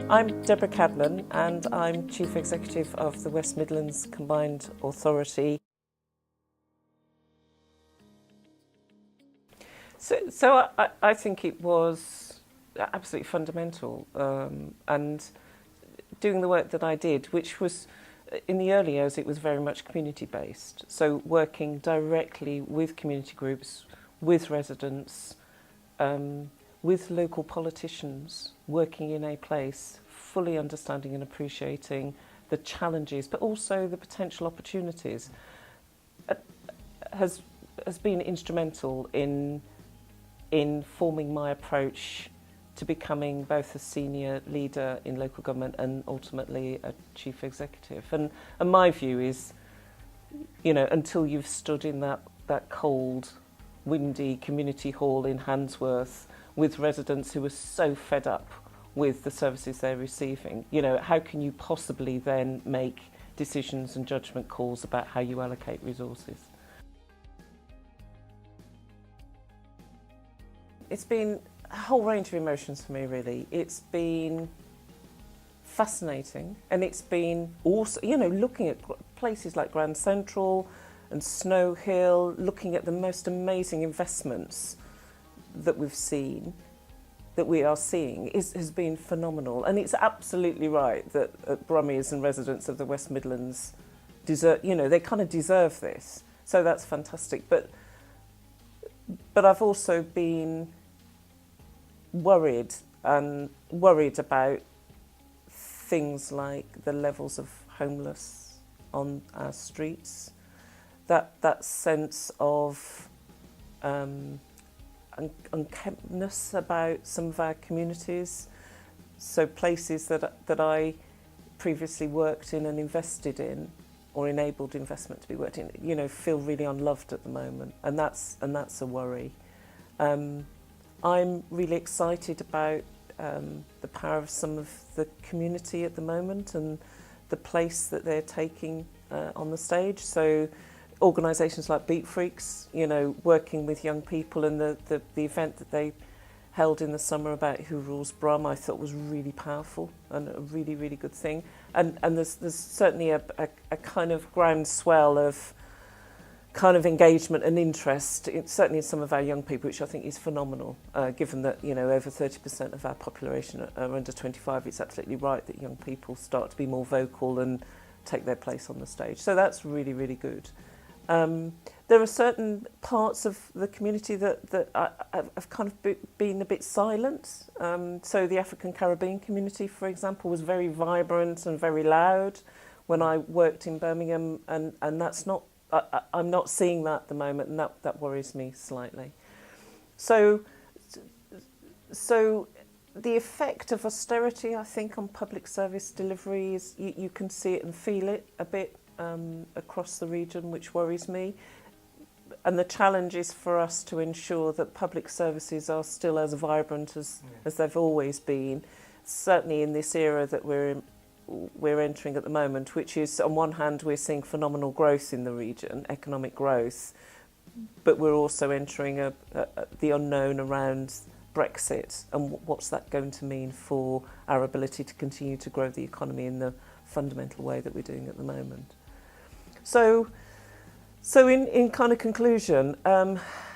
I'm Deborah Cadman and I'm Chief Executive of the West Midlands Combined Authority. So I think it was absolutely fundamental, and doing the work that I did, which was, in the early years, it was very much community-based. So working directly with community groups, with residents, with local politicians, working in a place, fully understanding and appreciating the challenges, but also the potential opportunities, has been instrumental in forming my approach to becoming both a senior leader in local government and ultimately a chief executive. And my view is, until you've stood in that cold, windy community hall in Handsworth with residents who are so fed up with the services they're receiving, how can you possibly then make decisions and judgment calls about how you allocate resources? It's been a whole range of emotions for me, really. It's been fascinating, and it's been also, looking at places like Grand Central and Snow Hill, looking at the most amazing investments that we are seeing, has been phenomenal. And it's absolutely right that Brummies and residents of the West Midlands deserve, they kind of deserve this. So that's fantastic. But I've also been worried about things like the levels of homeless on our streets, that sense of unkemptness about some of our communities. So places that I previously worked in and invested in, or enabled investment to be worked in, feel really unloved at the moment, and that's a worry. I'm really excited about the power of some of the community at the moment and the place that they're taking on the stage. So organisations like Beat Freaks, working with young people, and the event that they held in the summer about Who Rules Brum, I thought was really powerful and a really, really good thing. And there's certainly a kind of groundswell of kind of engagement and interest, certainly in some of our young people, which I think is phenomenal, given that, over 30% of our population are under 25. It's absolutely right that young people start to be more vocal and take their place on the stage. So that's really, really good. There are certain parts of the community that have kind of been a bit silent. So the African Caribbean community, for example, was very vibrant and very loud when I worked in Birmingham, and that's not, I'm not seeing that at the moment, and that worries me slightly. So the effect of austerity, I think, on public service delivery is you can see it and feel it a bit across the region, which worries me. And the challenge is for us to ensure that public services are still as vibrant as they've always been, certainly in this era that we're entering at the moment, which is, on one hand, we're seeing phenomenal growth in the region, economic growth, but we're also entering the unknown around Brexit and what's that going to mean for our ability to continue to grow the economy in the fundamental way that we're doing at the moment. So in kind of conclusion,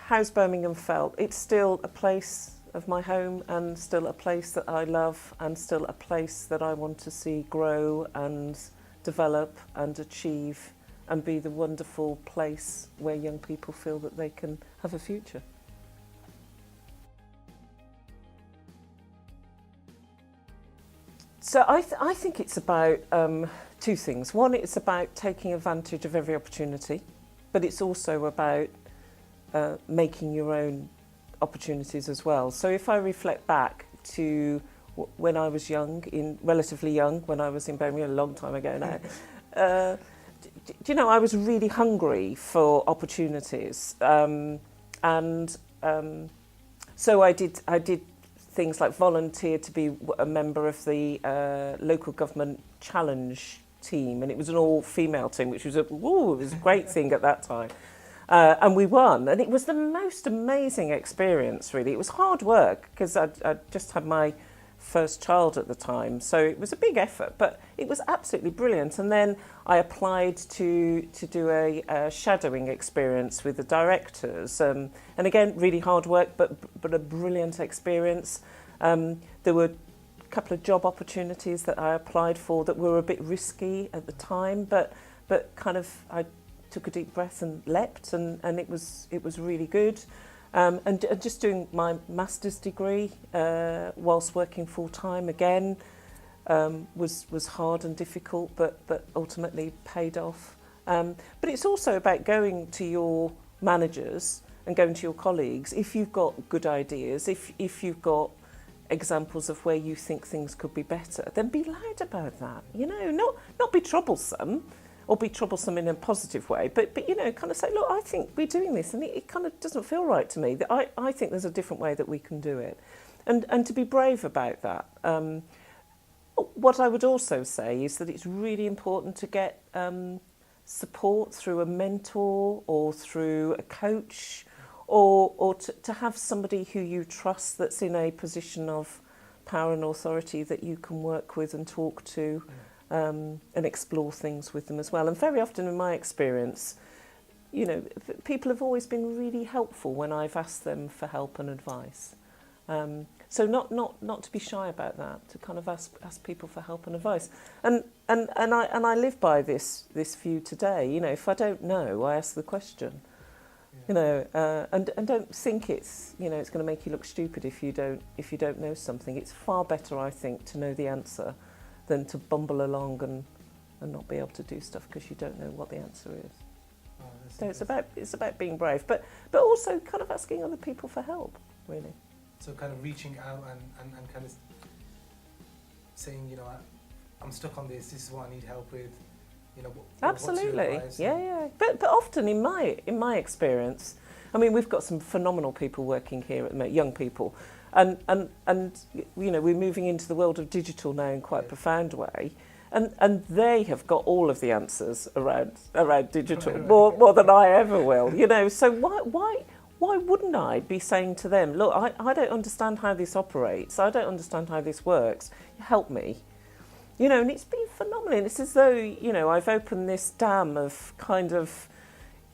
how's Birmingham felt? It's still a place of my home, and still a place that I love, and still a place that I want to see grow and develop and achieve and be the wonderful place where young people feel that they can have a future. So I think it's about two things. One, it's about taking advantage of every opportunity, but it's also about making your own opportunities as well. So if I reflect back to when I was relatively young, when I was in Birmingham, a long time ago now, I was really hungry for opportunities, and so I did things like volunteer to be a member of the local government challenge team, and it was an all-female team, which was it was a great thing at that time. And we won, and it was the most amazing experience, really. It was hard work because I'd just had my first child at the time, so it was a big effort, but it was absolutely brilliant. And then I applied to do a shadowing experience with the directors, and again, really hard work, but a brilliant experience. There were a couple of job opportunities that I applied for that were a bit risky at the time, but kind of I took a deep breath and leapt, and it was really good. And just doing my master's degree whilst working full time again was hard and difficult, but ultimately paid off. But it's also about going to your managers and going to your colleagues if you've got good ideas, if you've got examples of where you think things could be better, then be loud about that. You know, not be troublesome. Or be troublesome in a positive way, but you know, kind of say, look, I think we're doing this, and it kind of doesn't feel right to me. That I think there's a different way that we can do it, and to be brave about that. What I would also say is that it's really important to get support through a mentor or through a coach, or to have somebody who you trust that's in a position of power and authority that you can work with and talk to. And explore things with them as well. And very often in my experience, you know, people have always been really helpful when I've asked them for help and advice. So not to be shy about that, to kind of ask people for help and advice. And I live by this view today. You know, if I don't know, I ask the question. You know, and don't think it's going to make you look stupid if you don't know something. It's far better, I think, to know the answer than to bumble along and not be able to do stuff because you don't know what the answer is. Oh, so it's about being brave, but also kind of asking other people for help, really. So kind of reaching out and kind of saying, you know, I'm stuck on this. This is what I need help with. You know, absolutely, yeah. But often in my experience, I mean, we've got some phenomenal people working here at the moment, young people. And you know, we're moving into the world of digital now in quite a profound way, and they have got all of the answers around digital more than I ever will. You know, so why wouldn't I be saying to them, look, I don't understand how this operates, I don't understand how this works, help me. You know, and it's been phenomenal. It's as though, you know, I've opened this dam of kind of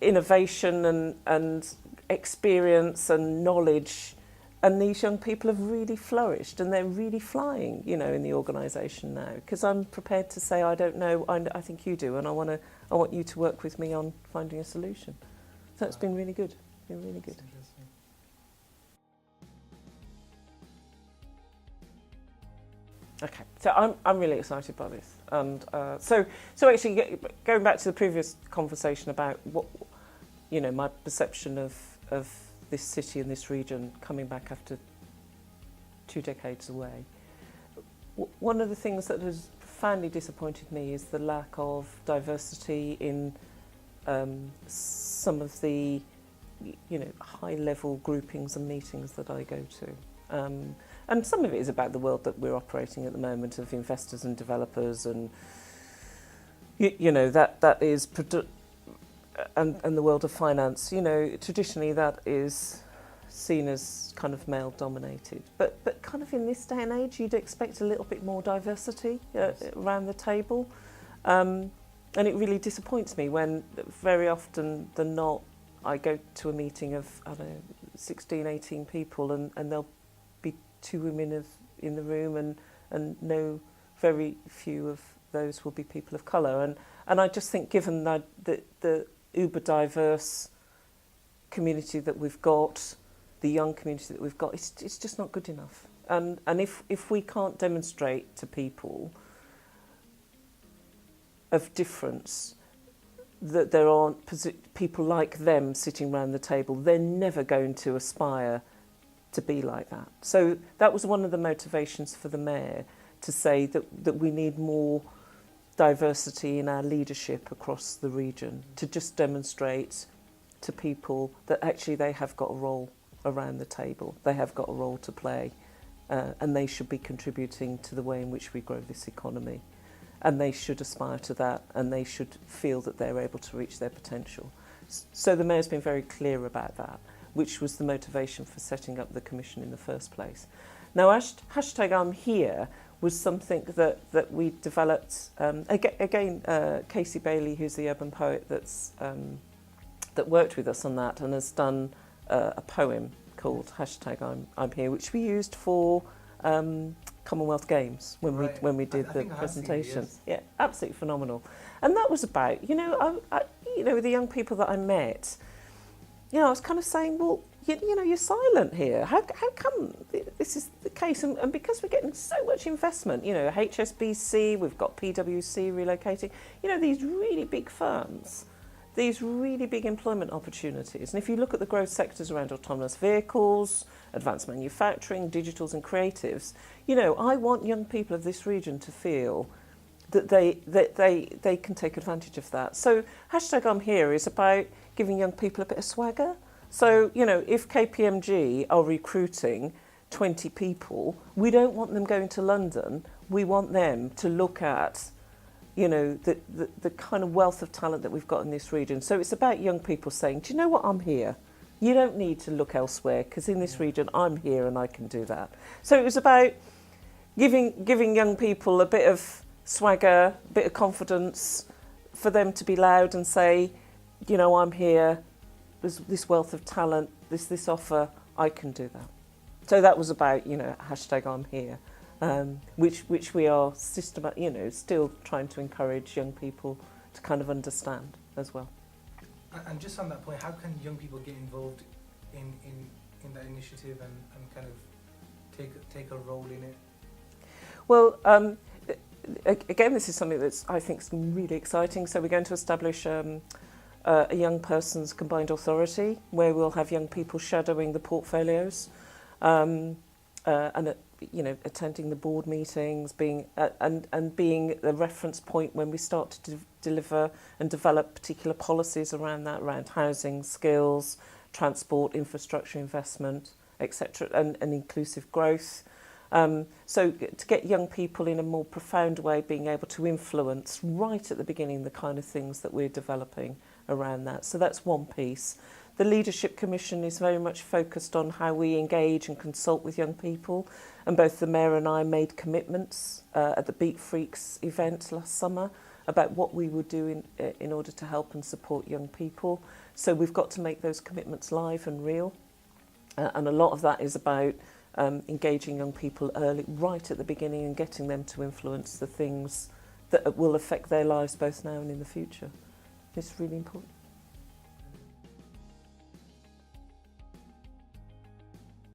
innovation and experience and knowledge. And these young people have really flourished, and they're really flying, you know, in the organisation now. Because I'm prepared to say, I don't know, I think you do, and I want you to work with me on finding a solution. So it's been really good. Been really good. Okay, so I'm really excited by this, and so actually going back to the previous conversation about what, you know, my perception of this city and this region coming back after 2 decades away. One of the things that has profoundly disappointed me is the lack of diversity in some of the, you know, high-level groupings and meetings that I go to. And some of it is about the world that we're operating at the moment of investors and developers, and you know, that is and the world of finance, you know, traditionally that is seen as kind of male dominated, but kind of in this day and age you'd expect a little bit more diversity around the table, and it really disappoints me when very often than not I go to a meeting of, I don't know, 16, 18 people, and there'll be 2 women in the room, and no, very few of those will be people of colour, and I just think, given that the uber diverse community that we've got, the young community that we've got, it's just not good enough. And if we can't demonstrate to people of difference that there aren't people like them sitting around the table, they're never going to aspire to be like that. So that was one of the motivations for the Mayor, to say that we need more diversity in our leadership across the region, to just demonstrate to people that actually they have got a role around the table, they have got a role to play, and they should be contributing to the way in which we grow this economy, and they should aspire to that, and they should feel that they're able to reach their potential. So the Mayor's been very clear about that, which was the motivation for setting up the Commission in the first place. Now, hashtag I'm here was something that we developed. Again, Casey Bailey, who's the urban poet that worked with us on that and has done a poem called hashtag I'm here, which we used for Commonwealth Games when we did the presentation. Yes. Yeah, absolutely phenomenal. And that was about, with the young people that I met, I was kind of saying, well, you're silent here. How come this is the case? And because we're getting so much investment, HSBC, we've got PwC relocating, these really big firms, these really big employment opportunities. And if you look at the growth sectors around autonomous vehicles, advanced manufacturing, digitals and creatives, I want young people of this region to feel that they can take advantage of that. So hashtag I'm here is about giving young people a bit of swagger. So, if KPMG are recruiting 20 people, we don't want them going to London. We want them to look at, the kind of wealth of talent that we've got in this region. So it's about young people saying, do you know what, I'm here. You don't need to look elsewhere because in this region I'm here and I can do that. So it was about giving young people a bit of swagger, a bit of confidence, for them to be loud and say, I'm here. There's this wealth of talent, this offer, I can do that. So that was about, hashtag I'm here, which we are still trying to encourage young people to kind of understand as well. And just on that point, how can young people get involved in that initiative and kind of take a role in it? Well, again, this is something that's, I think, is really exciting. So we're going to establish a young person's combined authority where we'll have young people shadowing the portfolios and attending the board meetings, being the reference point when we start to deliver and develop particular policies around that, around housing, skills, transport, infrastructure investment, etc., and inclusive growth. So to get young people in a more profound way being able to influence right at the beginning the kind of things that we're developing around that. So that's one piece. The Leadership Commission is very much focused on how we engage and consult with young people, and both the Mayor and I made commitments at the Beat Freaks event last summer about what we would do in order to help and support young people. So we've got to make those commitments live and real, and a lot of that is about engaging young people early, right at the beginning, and getting them to influence the things that will affect their lives both now and in the future. It's really important.